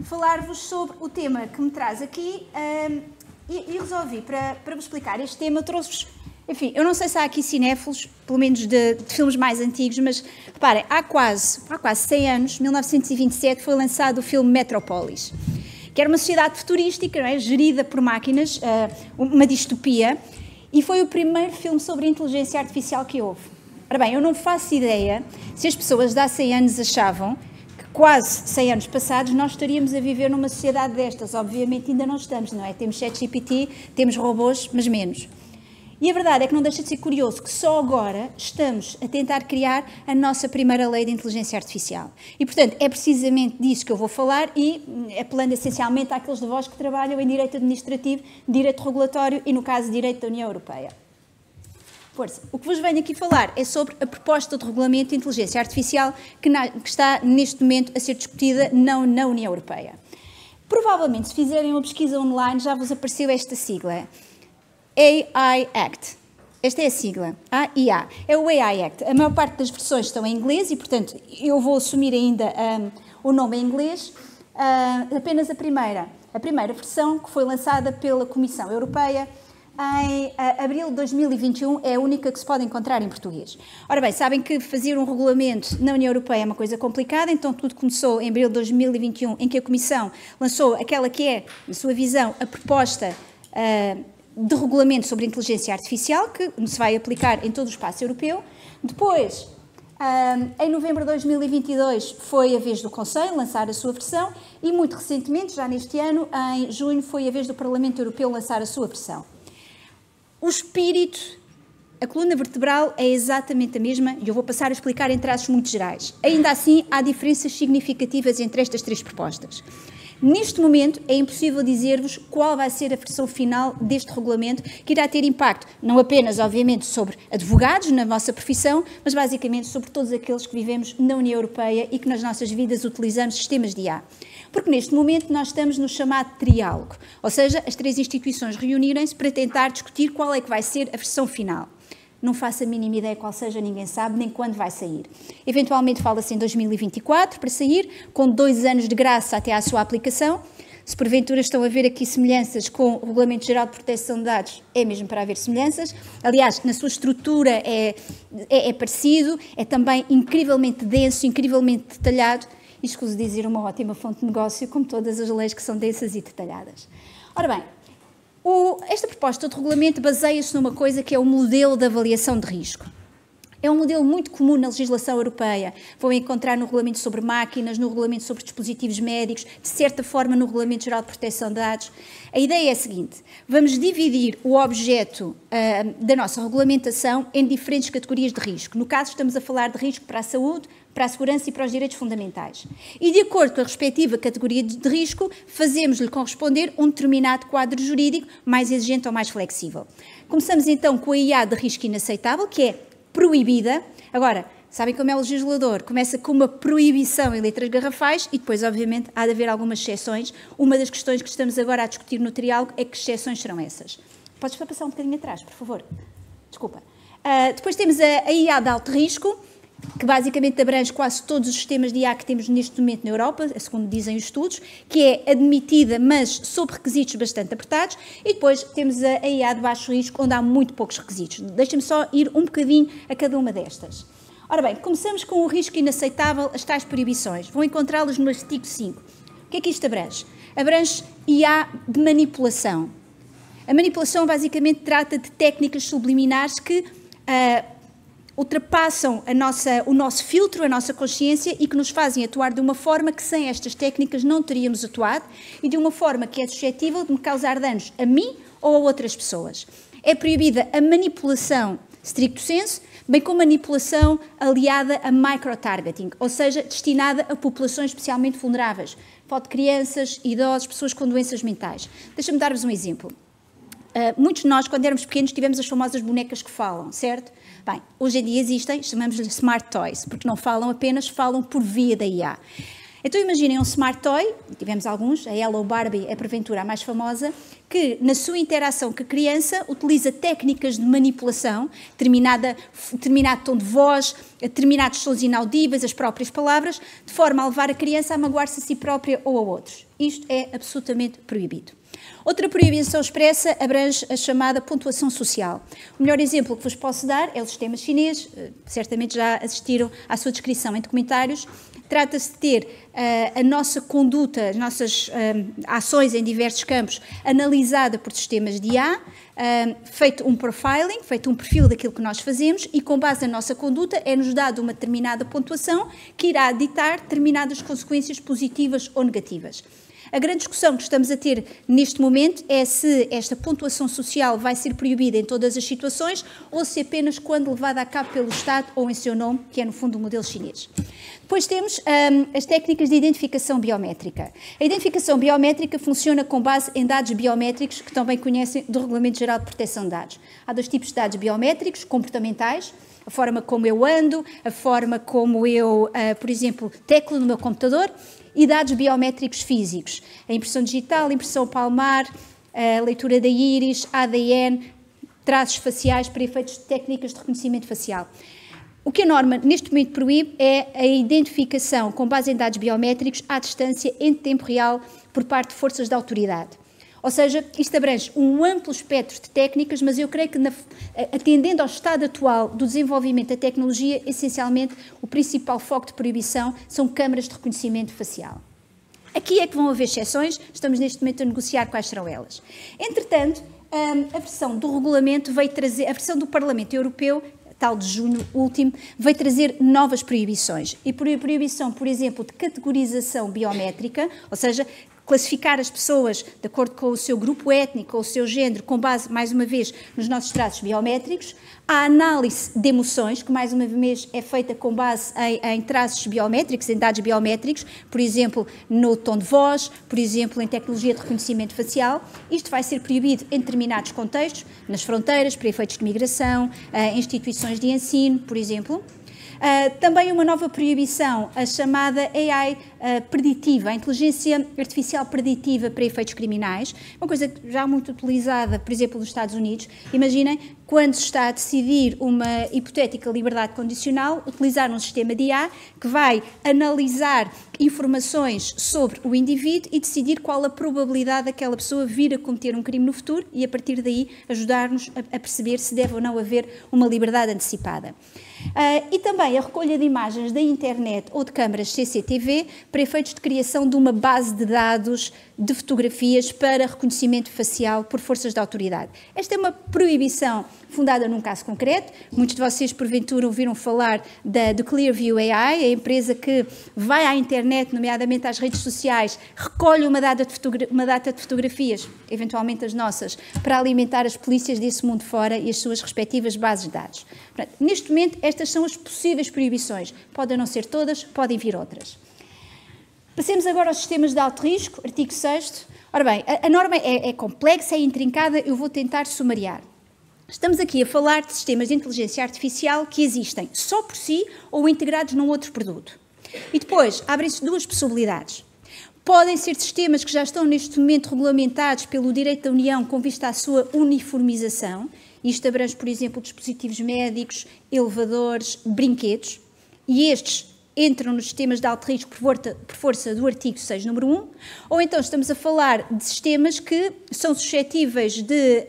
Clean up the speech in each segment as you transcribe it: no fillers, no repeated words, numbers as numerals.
falar-vos sobre o tema que me traz aqui e resolvi, para vos explicar este tema, trouxe-vos, enfim, eu não sei se há aqui cinéfilos, pelo menos de filmes mais antigos, mas reparem, há quase 100 anos, 1927, foi lançado o filme Metrópolis, que era uma sociedade futurística, não é? Gerida por máquinas, uma distopia, e foi o primeiro filme sobre inteligência artificial que houve. Ora bem, eu não faço ideia se as pessoas de há 100 anos achavam que quase 100 anos passados nós estaríamos a viver numa sociedade destas. Obviamente ainda não estamos, não é? Temos ChatGPT, temos robôs, mas menos. E a verdade é que não deixa de ser curioso que só agora estamos a tentar criar a nossa primeira lei de inteligência artificial. E, portanto, é precisamente disso que eu vou falar e apelando essencialmente àqueles de vós que trabalham em direito administrativo, direito regulatório e, no caso, direito da União Europeia. Força. O que vos venho aqui falar é sobre a proposta de regulamento de inteligência artificial que está neste momento a ser discutida na União Europeia. Provavelmente, se fizerem uma pesquisa online, já vos apareceu esta sigla. AI Act. Esta é a sigla. AIA. É o AI Act. A maior parte das versões estão em inglês e, portanto, eu vou assumir ainda o nome em inglês. Apenas a primeira versão, que foi lançada pela Comissão Europeia em abril de 2021, é a única que se pode encontrar em português. Ora bem, sabem que fazer um regulamento na União Europeia é uma coisa complicada, então tudo começou em abril de 2021, em que a Comissão lançou aquela que é, na sua visão, a proposta de regulamento sobre inteligência artificial, que se vai aplicar em todo o espaço europeu. Depois, em novembro de 2022, foi a vez do Conselho lançar a sua versão e, muito recentemente, já neste ano, em junho, foi a vez do Parlamento Europeu lançar a sua versão. O espírito, a coluna vertebral é exatamente a mesma e eu vou passar a explicar em traços muito gerais. Ainda assim, há diferenças significativas entre estas três propostas. Neste momento, é impossível dizer-vos qual vai ser a versão final deste regulamento, que irá ter impacto, não apenas, obviamente, sobre advogados na vossa profissão, mas basicamente sobre todos aqueles que vivemos na União Europeia e que nas nossas vidas utilizamos sistemas de IA. Porque neste momento nós estamos no chamado triálogo, ou seja, as três instituições reunirem-se para tentar discutir qual é que vai ser a versão final. Não faço a mínima ideia qual seja, ninguém sabe, nem quando vai sair. Eventualmente fala-se em 2024 para sair, com 2 anos de graça até à sua aplicação. Se porventura estão a ver aqui semelhanças com o Regulamento Geral de Proteção de Dados, é mesmo para haver semelhanças. Aliás, na sua estrutura é parecido, é também incrivelmente denso, incrivelmente detalhado. E escuso dizer, uma ótima fonte de negócio, como todas as leis que são densas e detalhadas. Ora bem, esta proposta de regulamento baseia-se numa coisa que é o modelo de avaliação de risco. É um modelo muito comum na legislação europeia. Vão encontrar no regulamento sobre máquinas, no regulamento sobre dispositivos médicos, de certa forma no Regulamento Geral de Proteção de Dados. A ideia é a seguinte: vamos dividir o objeto da nossa regulamentação em diferentes categorias de risco. No caso, estamos a falar de risco para a saúde, para a segurança e para os direitos fundamentais. E, de acordo com a respectiva categoria de risco, fazemos-lhe corresponder um determinado quadro jurídico mais exigente ou mais flexível. Começamos então com a IA de risco inaceitável, que é proibida. Agora, sabem como é o legislador? Começa com uma proibição em letras garrafais e depois, obviamente, há de haver algumas exceções. Uma das questões que estamos agora a discutir no triálogo é que exceções serão essas. Podes só passar um bocadinho atrás, por favor? Desculpa. Depois temos a IA de alto risco, que basicamente abrange quase todos os sistemas de IA que temos neste momento na Europa, segundo dizem os estudos, que é admitida, mas sob requisitos bastante apertados, e depois temos a IA de baixo risco, onde há muito poucos requisitos. Deixem-me só ir um bocadinho a cada uma destas. Ora bem, começamos com o risco inaceitável, as tais proibições. Vão encontrá-los no artigo 5. O que é que isto abrange? Abrange IA de manipulação. A manipulação basicamente trata de técnicas subliminares que ultrapassam o nosso filtro, a nossa consciência e que nos fazem atuar de uma forma que sem estas técnicas não teríamos atuado e de uma forma que é suscetível de me causar danos a mim ou a outras pessoas. É proibida a manipulação stricto sensu, bem como manipulação aliada a microtargeting, ou seja, destinada a populações especialmente vulneráveis. Falo de crianças, idosos, pessoas com doenças mentais. Deixa-me dar-vos um exemplo. Muitos de nós, quando éramos pequenos, tivemos as famosas bonecas que falam, certo? Bem, hoje em dia existem, chamamos-lhe Smart Toys, porque não falam apenas, falam por via da IA. Então imaginem um Smart Toy, tivemos alguns, a Hello Barbie é porventura a mais famosa, que, na sua interação com a criança, utiliza técnicas de manipulação, determinado tom de voz, determinados sons inaudíveis, as próprias palavras, de forma a levar a criança a magoar-se a si própria ou a outros. Isto é absolutamente proibido. Outra proibição expressa abrange a chamada pontuação social. O melhor exemplo que vos posso dar é o sistema chinês, certamente já assistiram à sua descrição em documentários. Trata-se de ter a nossa conduta, as nossas ações em diversos campos analisada por sistemas de IA, feito um profiling, feito um perfil daquilo que nós fazemos e com base na nossa conduta é-nos dado uma determinada pontuação que irá ditar determinadas consequências positivas ou negativas. A grande discussão que estamos a ter neste momento é se esta pontuação social vai ser proibida em todas as situações ou se apenas quando levada a cabo pelo Estado ou em seu nome, que é no fundo o modelo chinês. Depois temos as técnicas de identificação biométrica. A identificação biométrica funciona com base em dados biométricos que também conhecem do Regulamento Geral de Proteção de Dados. Há dois tipos de dados biométricos, comportamentais, a forma como eu ando, a forma como eu, por exemplo, teclo no meu computador, e dados biométricos físicos, a impressão digital, a impressão palmar, a leitura da íris, ADN, traços faciais para efeitos de técnicas de reconhecimento facial. O que a norma neste momento proíbe é a identificação com base em dados biométricos à distância em tempo real por parte de forças da autoridade. Ou seja, isto abrange um amplo espectro de técnicas, mas eu creio que, atendendo ao estado atual do desenvolvimento da tecnologia, essencialmente o principal foco de proibição são câmaras de reconhecimento facial. Aqui é que vão haver exceções, estamos neste momento a negociar quais serão elas. Entretanto, a versão do regulamento veio trazer, a versão do Parlamento Europeu, tal de junho último, veio trazer novas proibições. E proibição, por exemplo, de categorização biométrica, ou seja, classificar as pessoas de acordo com o seu grupo étnico ou o seu género, com base, mais uma vez, nos nossos traços biométricos, a análise de emoções, que mais uma vez é feita com base em traços biométricos, em dados biométricos, por exemplo, no tom de voz, por exemplo, em tecnologia de reconhecimento facial. Isto vai ser proibido em determinados contextos, nas fronteiras, para efeitos de migração, instituições de ensino, por exemplo. Também uma nova proibição, a chamada AI preditiva, a inteligência artificial preditiva para efeitos criminais, uma coisa já muito utilizada, por exemplo, nos Estados Unidos. Imaginem, quando se está a decidir uma hipotética liberdade condicional, utilizar um sistema de IA que vai analisar informações sobre o indivíduo e decidir qual a probabilidade daquela pessoa vir a cometer um crime no futuro e, a partir daí, ajudar-nos a perceber se deve ou não haver uma liberdade antecipada. E também a recolha de imagens da internet ou de câmaras CCTV para efeitos de criação de uma base de dados de fotografias para reconhecimento facial por forças da autoridade. Esta é uma proibição fundada num caso concreto. Muitos de vocês, porventura, ouviram falar do Clearview AI, a empresa que vai à internet, nomeadamente às redes sociais, recolhe uma data de fotografias, eventualmente as nossas, para alimentar as polícias desse mundo fora e as suas respectivas bases de dados. Portanto, neste momento, estas são as possíveis proibições. Podem não ser todas, podem vir outras. Passemos agora aos sistemas de alto risco, artigo 6º. Ora bem, a norma é complexa, é intrincada, eu vou tentar sumariar. Estamos aqui a falar de sistemas de inteligência artificial que existem só por si ou integrados num outro produto. E depois, abrem-se duas possibilidades. Podem ser sistemas que já estão neste momento regulamentados pelo direito da União com vista à sua uniformização. Isto abrange, por exemplo, dispositivos médicos, elevadores, brinquedos. E estes entram nos sistemas de alto risco por força do artigo 6, número 1, ou então estamos a falar de sistemas que são suscetíveis de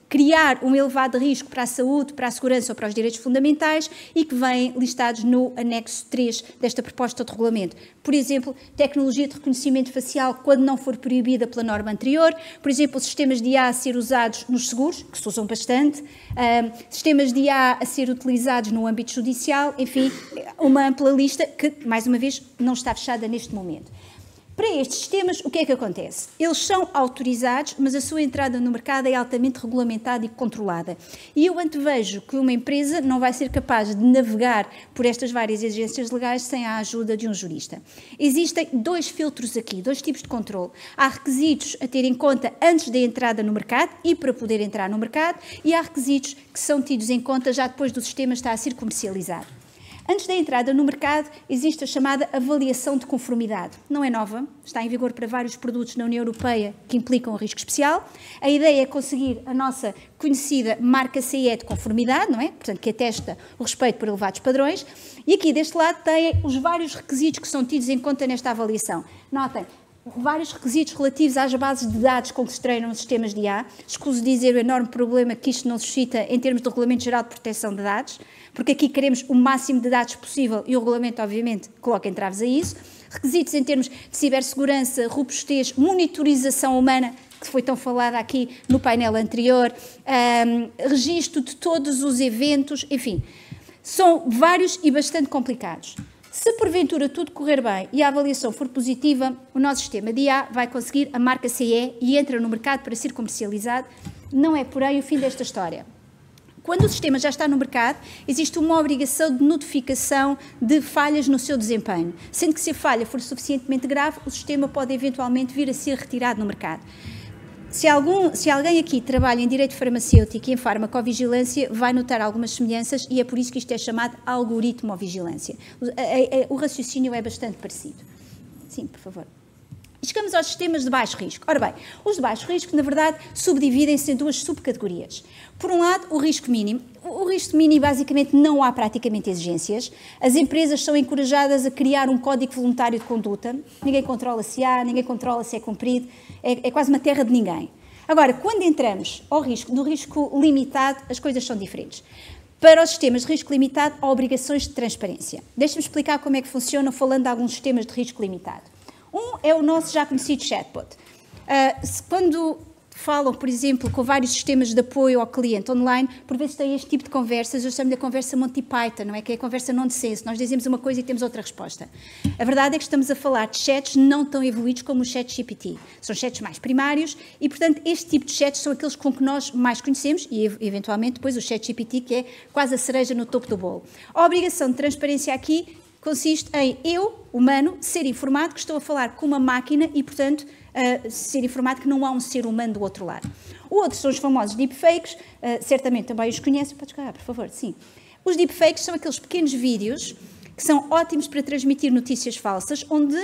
criar um elevado risco para a saúde, para a segurança ou para os direitos fundamentais e que vêm listados no anexo 3 desta proposta de regulamento. Por exemplo, tecnologia de reconhecimento facial quando não for proibida pela norma anterior, por exemplo, sistemas de IA a ser usados nos seguros, que se usam bastante, sistemas de IA a ser utilizados no âmbito judicial, enfim, uma ampla lista que, mais uma vez, não está fechada neste momento. Para estes sistemas, o que é que acontece? Eles são autorizados, mas a sua entrada no mercado é altamente regulamentada e controlada. E eu antevejo que uma empresa não vai ser capaz de navegar por estas várias exigências legais sem a ajuda de um jurista. Existem dois filtros aqui, dois tipos de controle. Há requisitos a ter em conta antes da entrada no mercado e para poder entrar no mercado, e há requisitos que são tidos em conta já depois do sistema estar a ser comercializado. Antes da entrada no mercado, existe a chamada avaliação de conformidade. Não é nova, está em vigor para vários produtos na União Europeia que implicam um risco especial. A ideia é conseguir a nossa conhecida marca CE de conformidade, não é? Portanto, que atesta o respeito por elevados padrões. E aqui deste lado têm os vários requisitos que são tidos em conta nesta avaliação. Notem, vários requisitos relativos às bases de dados com que se treinam os sistemas de IA. Escuso dizer o enorme problema que isto não suscita em termos do Regulamento Geral de Proteção de Dados, porque aqui queremos o máximo de dados possível e o regulamento, obviamente, coloca entraves a isso. Requisitos em termos de cibersegurança, robustez, monitorização humana, que foi tão falada aqui no painel anterior, registro de todos os eventos, enfim, são vários e bastante complicados. Se porventura tudo correr bem e a avaliação for positiva, o nosso sistema de IA vai conseguir a marca CE e entra no mercado para ser comercializado. Não é, porém, o fim desta história. Quando o sistema já está no mercado, existe uma obrigação de notificação de falhas no seu desempenho. Sendo que se a falha for suficientemente grave, o sistema pode eventualmente vir a ser retirado no mercado. Se alguém aqui trabalha em direito farmacêutico e em farmacovigilância, vai notar algumas semelhanças e é por isso que isto é chamado algoritmo-vigilância. O raciocínio é bastante parecido. Sim, por favor. Chegamos aos sistemas de baixo risco. Ora bem, os de baixo risco, na verdade, subdividem-se em duas subcategorias. Por um lado, o risco mínimo. O risco mínimo, basicamente, não há praticamente exigências. As empresas são encorajadas a criar um código voluntário de conduta. Ninguém controla se há, ninguém controla se é cumprido. É quase uma terra de ninguém. Agora, quando entramos no risco limitado, as coisas são diferentes. Para os sistemas de risco limitado, há obrigações de transparência. Deixe-me explicar como é que funcionam, falando de alguns sistemas de risco limitado. Um é o nosso já conhecido chatbot. Quando falam, por exemplo, com vários sistemas de apoio ao cliente online, por vezes tem este tipo de conversas, eu chamo de conversa Monty Python, não é? Que é a conversa nonsense. Nós dizemos uma coisa e temos outra resposta. A verdade é que estamos a falar de chats não tão evoluídos como o ChatGPT. São chats mais primários e, portanto, este tipo de chats são aqueles com que nós mais conhecemos e, eventualmente, depois o ChatGPT, que é quase a cereja no topo do bolo. A obrigação de transparência aqui consiste em eu, humano, ser informado que estou a falar com uma máquina e, portanto, ser informado que não há um ser humano do outro lado. O outro são os famosos deepfakes, certamente também os conhecem. Podes cagar, por favor, sim. Os deepfakes são aqueles pequenos vídeos que são ótimos para transmitir notícias falsas, onde,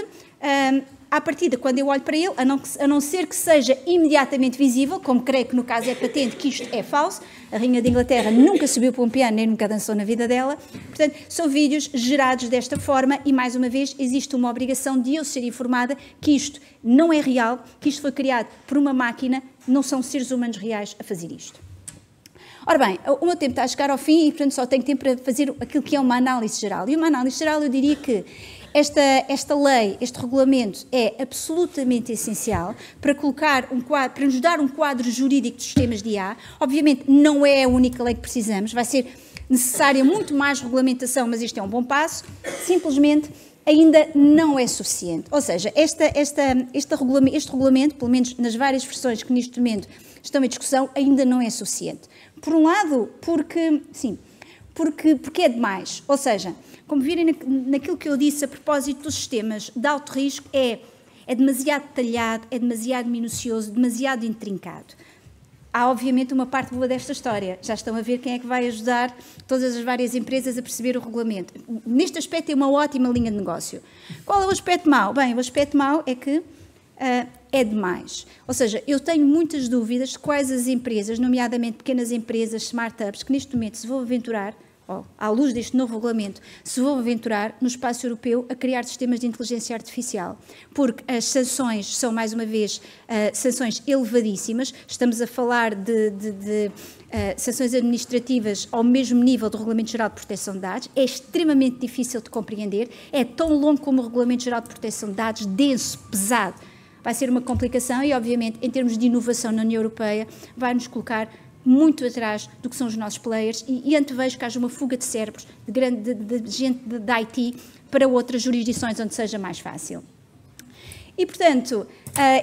à partida, quando eu olho para ele, a não ser que seja imediatamente visível, como creio que no caso é patente que isto é falso, a Rainha de Inglaterra nunca subiu para um piano, nem nunca dançou na vida dela, portanto, são vídeos gerados desta forma e, mais uma vez, existe uma obrigação de eu ser informada que isto não é real, que isto foi criado por uma máquina, não são seres humanos reais a fazer isto. Ora bem, o meu tempo está a chegar ao fim e, portanto, só tenho tempo para fazer aquilo que é uma análise geral. E uma análise geral, eu diria que esta lei, este regulamento é absolutamente essencial para para nos dar um quadro jurídico dos sistemas de IA. Obviamente não é a única lei que precisamos, vai ser necessária muito mais regulamentação, mas isto é um bom passo. Simplesmente ainda não é suficiente. Ou seja, este regulamento, pelo menos nas várias versões que neste momento estão em discussão, ainda não é suficiente. Por um lado, porque é demais. Ou seja, como virem naquilo que eu disse a propósito dos sistemas de alto risco, é demasiado detalhado, é demasiado minucioso, demasiado intrincado. Há, obviamente, uma parte boa desta história. Já estão a ver quem é que vai ajudar todas as várias empresas a perceber o regulamento. Neste aspecto é uma ótima linha de negócio. Qual é o aspecto mau? Bem, o aspecto mau é que é demais. Ou seja, eu tenho muitas dúvidas de quais as empresas, nomeadamente pequenas empresas, startups, que neste momento se vão aventurar, à luz deste novo regulamento, se vão aventurar no espaço europeu a criar sistemas de inteligência artificial. Porque as sanções são, mais uma vez, sanções elevadíssimas. Estamos a falar de sanções administrativas ao mesmo nível do Regulamento Geral de Proteção de Dados. É extremamente difícil de compreender. É tão longo como o Regulamento Geral de Proteção de Dados, denso, pesado. Vai ser uma complicação e, obviamente, em termos de inovação na União Europeia, vai nos colocar muito atrás do que são os nossos players e antevejo que haja uma fuga de cérebros de gente de IT para outras jurisdições onde seja mais fácil. E, portanto,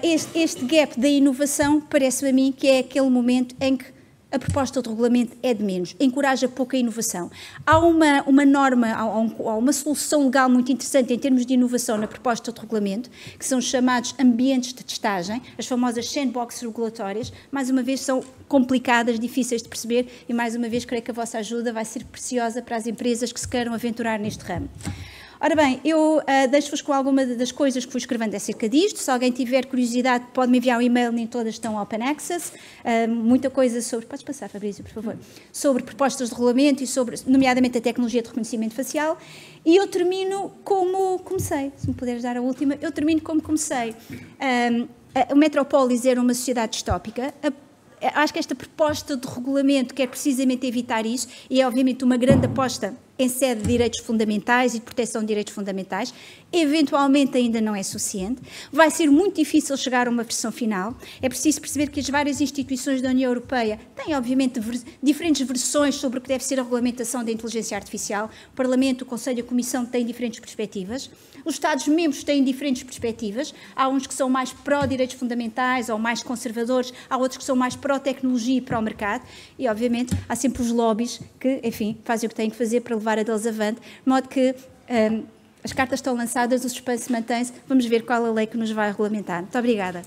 este gap da inovação parece-me a mim que é aquele momento em que a proposta de regulamento é de menos, encoraja pouca inovação. Há uma norma, há uma solução legal muito interessante em termos de inovação na proposta de regulamento, que são os chamados ambientes de testagem, as famosas sandbox regulatórias, mais uma vez são complicadas, difíceis de perceber e mais uma vez creio que a vossa ajuda vai ser preciosa para as empresas que se queiram aventurar neste ramo. Ora bem, eu deixo-vos com alguma das coisas que fui escrevendo acerca disto. Se alguém tiver curiosidade, pode-me enviar um e-mail, nem todas estão open access. Muita coisa sobre... Podes passar, Fabrício, por favor. Sobre propostas de regulamento e sobre, nomeadamente, a tecnologia de reconhecimento facial. E eu termino como comecei. Se me puderes dar a última. Eu termino como comecei. O Metrópolis era uma sociedade distópica. Acho que esta proposta de regulamento quer precisamente evitar isso e é, obviamente, uma grande aposta em sede de direitos fundamentais e de proteção de direitos fundamentais. Eventualmente ainda não é suficiente. Vai ser muito difícil chegar a uma versão final. É preciso perceber que as várias instituições da União Europeia têm, obviamente, diferentes versões sobre o que deve ser a regulamentação da inteligência artificial. O Parlamento, o Conselho e a Comissão têm diferentes perspectivas. Os Estados-membros têm diferentes perspectivas. Há uns que são mais pró-direitos fundamentais ou mais conservadores, há outros que são mais pró-tecnologia e pró-mercado. E, obviamente, há sempre os lobbies que, enfim, fazem o que têm que fazer para levar a deles avante, de modo que as cartas estão lançadas, o suspense mantém-se, vamos ver qual a lei que nos vai regulamentar. Muito obrigada.